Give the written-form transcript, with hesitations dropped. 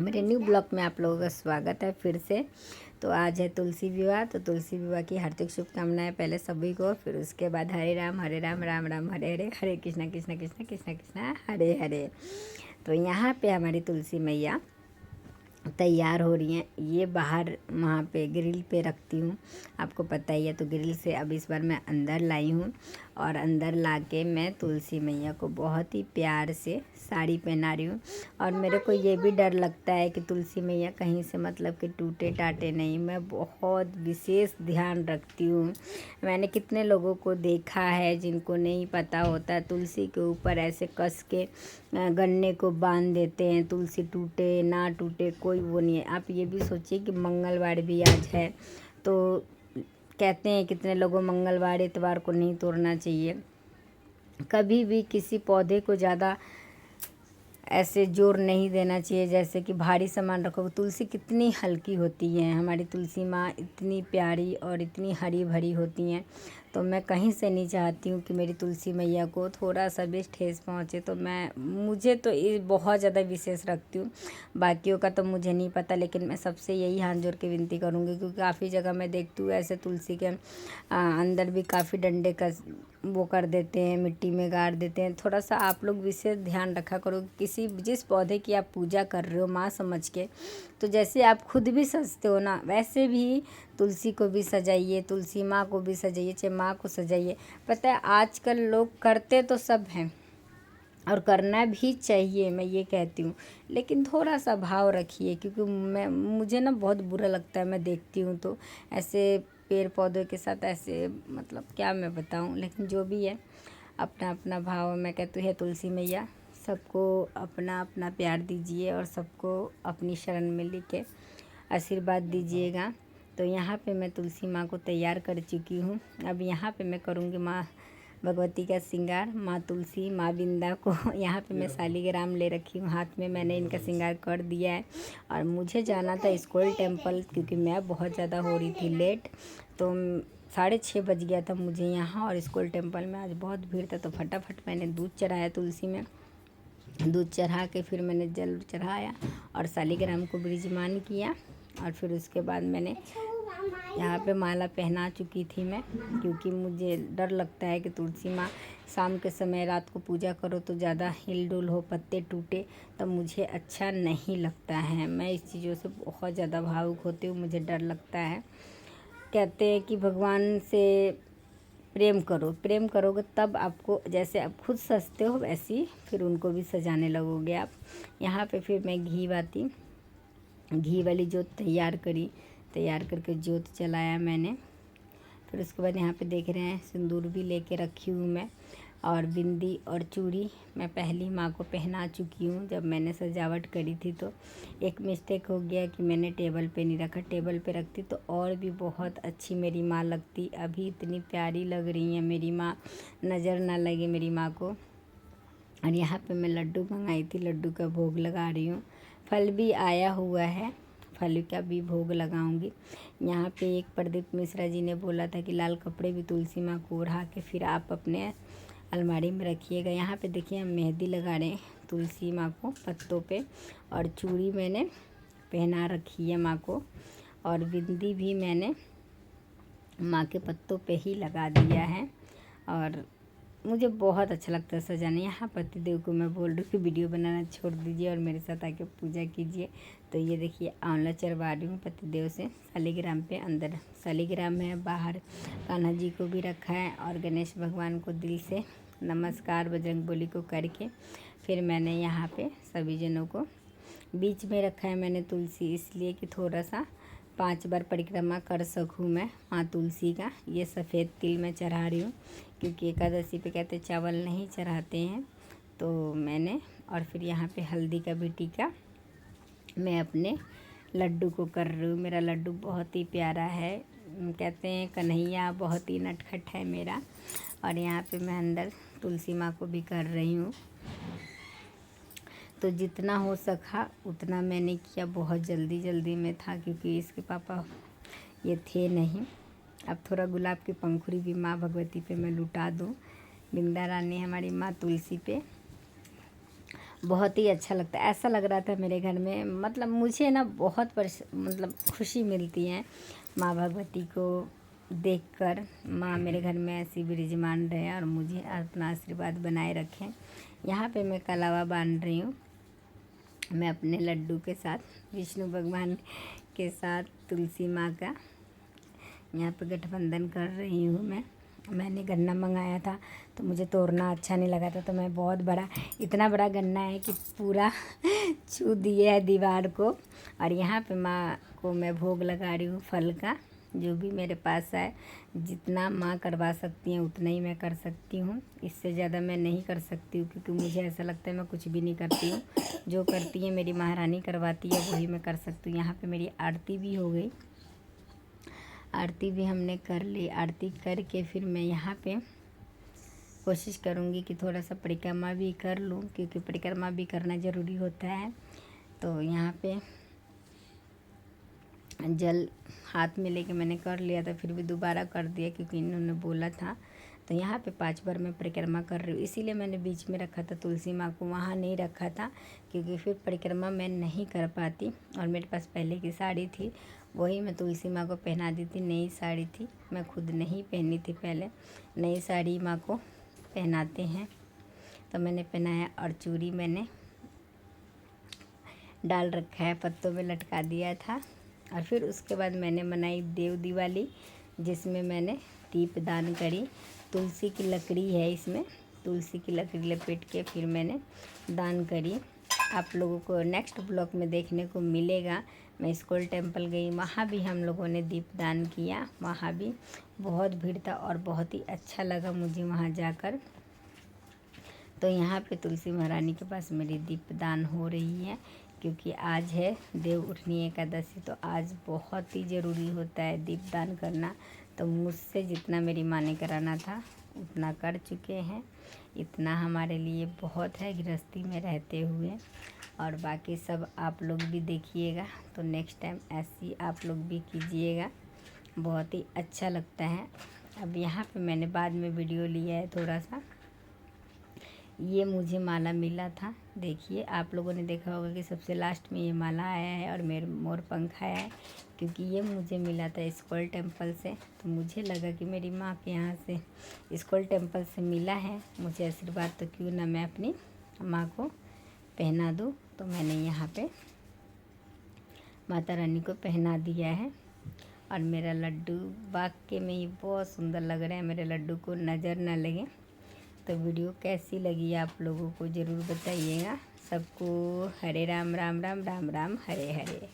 मेरे new blog में आप लोगों का स्वागत है फिर से। तो आज है तुलसी विवाह। तो तुलसी विवाह की हार्दिक शुभकामनाएं पहले सभी को, फिर उसके बाद हरे राम राम राम हरे हरे, हरे कृष्णा कृष्णा कृष्णा कृष्णा कृष्णा हरे हरे। तो यहाँ पे हमारी तुलसी मैया तैयार हो रही हैं। ये बाहर वहाँ पे ग्रिल पे रखती हूँ, आपको पता ही है। तो ग्रिल से अब इस बार मैं अंदर लाई हूँ और अंदर लाके मैं तुलसी मैया को बहुत ही प्यार से साड़ी पहना रही हूँ। और मेरे को ये भी डर लगता है कि तुलसी मैया कहीं से मतलब कि टूटे टाटे नहीं। मैं बहुत विशेष ध्यान रखती हूँ। मैंने कितने लोगों को देखा है जिनको नहीं पता होता, तुलसी के ऊपर ऐसे कस के गन्ने को बांध देते हैं, तुलसी टूटे ना टूटे कोई वो नहीं है। आप ये भी सोचिए कि मंगलवार भी आज है, तो कहते हैं कितने लोगों मंगलवार इतवार को नहीं तोड़ना चाहिए। कभी भी किसी पौधे को ज़्यादा ऐसे जोर नहीं देना चाहिए, जैसे कि भारी सामान रखो। तुलसी कितनी हल्की होती है, हमारी तुलसी माँ इतनी प्यारी और इतनी हरी भरी होती हैं। तो मैं कहीं से नहीं चाहती हूँ कि मेरी तुलसी मैया को थोड़ा सा भी ठेस पहुँचे। तो मुझे तो ये बहुत ज़्यादा विशेष रखती हूँ। बाकियों का तो मुझे नहीं पता, लेकिन मैं सबसे यही हाथ जोड़ के विनती करूँगी, क्योंकि काफ़ी जगह मैं देखती हूँ ऐसे तुलसी के अंदर भी काफ़ी डंडे का वो कर देते हैं, मिट्टी में गाड़ देते हैं। थोड़ा सा आप लोग विशेष ध्यान रखा करो जिस पौधे की आप पूजा कर रहे हो माँ समझ के। तो जैसे आप खुद भी सजते हो ना, वैसे भी तुलसी को भी सजाइए, तुलसी माँ को भी सजाइए, चाहे माँ को सजाइए। पता है आजकल लोग करते तो सब हैं और करना भी चाहिए, मैं ये कहती हूँ, लेकिन थोड़ा सा भाव रखिए। क्योंकि मुझे ना बहुत बुरा लगता है, मैं देखती हूँ तो ऐसे पेड़ पौधों के साथ ऐसे, मतलब क्या मैं बताऊँ, लेकिन जो भी है अपना अपना भाव। मैं कहती हूँ, हे तुलसी मैया सबको अपना अपना प्यार दीजिए और सबको अपनी शरण में लेके आशीर्वाद दीजिएगा। तो यहाँ पे मैं तुलसी माँ को तैयार कर चुकी हूँ। अब यहाँ पे मैं करूँगी माँ भगवती का श्रृंगार, माँ तुलसी माँ बिंदा को। यहाँ पे मैं शालिग्राम ले रखी हूँ हाथ में, मैंने इनका श्रृंगार कर दिया है। और मुझे जाना था स्कूल टेम्पल, क्योंकि मैं बहुत ज़्यादा हो रही थी लेट। तो 6:30 बज गया था मुझे यहाँ, और स्कूल टेम्पल में आज बहुत भीड़ था। तो फटाफट मैंने दूध चढ़ाया तुलसी में, दूध चढ़ा के फिर मैंने जल चढ़ाया और शालिग्राम को विराजमान किया। और फिर उसके बाद मैंने यहाँ पे माला पहना चुकी थी मैं, क्योंकि मुझे डर लगता है कि तुलसी माँ शाम के समय रात को पूजा करो तो ज़्यादा हिल डुल हो, पत्ते टूटे, तब मुझे अच्छा नहीं लगता है। मैं इस चीज़ों से बहुत ज़्यादा भावुक होती हूँ, मुझे डर लगता है। कहते हैं कि भगवान से प्रेम करो, प्रेम करोगे तब आपको, जैसे आप खुद सजते हो वैसी फिर उनको भी सजाने लगोगे आप। यहाँ पे फिर मैं घी वाली जोत तैयार करके जोत जलाया मैंने। फिर उसके बाद यहाँ पे देख रहे हैं सिंदूर भी लेके रखी हूँ मैं, और बिंदी और चूड़ी मैं पहली माँ को पहना चुकी हूँ। जब मैंने सजावट करी थी तो एक मिस्टेक हो गया कि मैंने टेबल पे नहीं रखा, टेबल पे रखती तो और भी बहुत अच्छी मेरी माँ लगती। अभी इतनी प्यारी लग रही है मेरी माँ, नज़र ना लगे मेरी माँ को। और यहाँ पे मैं लड्डू मंगाई थी, लड्डू का भोग लगा रही हूँ। फल भी आया हुआ है, फल का भी भोग लगाऊंगी। यहाँ पे एक प्रदीप मिश्रा जी ने बोला था कि लाल कपड़े भी तुलसी माँ को ओढ़ा के फिर आप अपने अलमारी में रखिएगा। यहाँ पे देखिए हम मेहंदी लगा रहे हैं तुलसी माँ को पत्तों पे, और चूड़ी मैंने पहना रखी है माँ को, और बिंदी भी मैंने माँ के पत्तों पे ही लगा दिया है। और मुझे बहुत अच्छा लगता है सजाने। यहाँ पतिदेव को मैं बोल रही हूँ कि वीडियो बनाना छोड़ दीजिए और मेरे साथ आके पूजा कीजिए। तो ये देखिए आंवला चढ़वा रही हूँ पतिदेव से शालिग्राम पे। अंदर शालिग्राम है, बाहर कान्हा जी को भी रखा है, और गणेश भगवान को दिल से नमस्कार बजरंगबली को करके फिर मैंने यहाँ पे सभी जनों को बीच में रखा है मैंने तुलसी, इसलिए कि थोड़ा सा 5 बार परिक्रमा कर सकूँ मैं माँ तुलसी का। ये सफ़ेद तिल मैं चढ़ा रही हूँ, क्योंकि एकादशी पे कहते चावल नहीं चढ़ाते हैं। तो मैंने, और फिर यहाँ पे हल्दी का भी टीका मैं अपने लड्डू को कर रही हूँ। मेरा लड्डू बहुत ही प्यारा है, कहते हैं कन्हैया बहुत ही नटखट है मेरा। और यहाँ पे मैं अंदर तुलसी माँ को भी कर रही हूँ। तो जितना हो सका उतना मैंने किया, बहुत जल्दी में था क्योंकि इसके पापा ये थे नहीं। अब थोड़ा गुलाब की पंखुड़ी भी माँ भगवती पे मैं लुटा दूँ, बिंदा रानी हमारी माँ तुलसी पे। बहुत ही अच्छा लगता है। ऐसा लग रहा था मेरे घर में, मतलब मुझे ना बहुत मतलब खुशी मिलती है माँ भगवती को देखकर। माँ मेरे घर में ऐसी विराजमान रहे और मुझे अपना आशीर्वाद बनाए रखें। यहाँ पे मैं कलावा बांध रही हूँ, मैं अपने लड्डू के साथ, विष्णु भगवान के साथ तुलसी माँ का यहाँ पे गठबंधन कर रही हूँ। मैंने गन्ना मंगाया था तो मुझे तोड़ना अच्छा नहीं लगा था, तो मैं बहुत बड़ा, इतना बड़ा गन्ना है कि पूरा छू दिए है दीवार को। और यहाँ पे माँ को मैं भोग लगा रही हूँ फल का, जो भी मेरे पास है। जितना माँ करवा सकती हैं उतना ही मैं कर सकती हूँ, इससे ज़्यादा मैं नहीं कर सकती हूँ, क्योंकि मुझे ऐसा लगता है मैं कुछ भी नहीं करती हूँ। जो करती है मेरी महारानी करवाती है, वही मैं कर सकती हूँ। यहाँ पे मेरी आरती भी हो गई, आरती भी हमने कर ली। आरती करके फिर मैं यहाँ पे कोशिश करूँगी कि थोड़ा सा परिक्रमा भी कर लूँ, क्योंकि परिक्रमा भी करना ज़रूरी होता है। तो यहाँ पे जल हाथ में लेके मैंने कर लिया था, फिर भी दोबारा कर दिया क्योंकि इन्होंने बोला था। तो यहाँ पे 5 बार मैं परिक्रमा कर रही हूँ, इसीलिए मैंने बीच में रखा था तुलसी माँ को, वहाँ नहीं रखा था क्योंकि फिर परिक्रमा मैं नहीं कर पाती। और मेरे पास पहले की साड़ी थी, वही मैं तुलसी माँ को पहना दी थी। नई साड़ी थी, मैं खुद नहीं पहनी थी पहले, नई साड़ी माँ को पहनाते हैं, तो मैंने पहनाया। और चूड़ी मैंने डाल रखा है, पत्तों में लटका दिया था। और फिर उसके बाद मैंने बनाई देव दिवाली, जिसमें मैंने दीप दान करी। तुलसी की लकड़ी है इसमें, तुलसी की लकड़ी लपेट के फिर मैंने दान करी। आप लोगों को नेक्स्ट ब्लॉग में देखने को मिलेगा। मैं स्कूल टेम्पल गई, वहाँ भी हम लोगों ने दीप दान किया, वहाँ भी बहुत भीड़ था और बहुत ही अच्छा लगा मुझे वहाँ जाकर। तो यहाँ पे तुलसी महारानी के पास मेरी दीपदान हो रही है, क्योंकि आज है देव उठनी एकादशी, तो आज बहुत ही ज़रूरी होता है दीपदान करना। तो मुझसे जितना मेरी माँ ने कराना था उतना कर चुके हैं, इतना हमारे लिए बहुत है गृहस्थी में रहते हुए। और बाकी सब आप लोग भी देखिएगा, तो नेक्स्ट टाइम ऐसी आप लोग भी कीजिएगा, बहुत ही अच्छा लगता है। अब यहाँ पे मैंने बाद में वीडियो लिया है थोड़ा सा, ये मुझे माला मिला था। देखिए आप लोगों ने देखा होगा कि सबसे लास्ट में ये माला आया है और मेरे मोर पंख आया है, क्योंकि ये मुझे मिला था स्कूल टेम्पल से। तो मुझे लगा कि मेरी माँ के यहाँ से स्कूल टेम्पल से मिला है मुझे आशीर्वाद, तो क्यों ना मैं अपनी माँ को पहना दूँ। तो मैंने यहाँ पे माता रानी को पहना दिया है। और मेरा लड्डू वाकई में ये बहुत सुंदर लग रहा है, मेरे लड्डू को नज़र ना लगे। तो वीडियो कैसी लगी आप लोगों को ज़रूर बताइएगा। सबको हरे राम राम राम राम राम हरे हरे।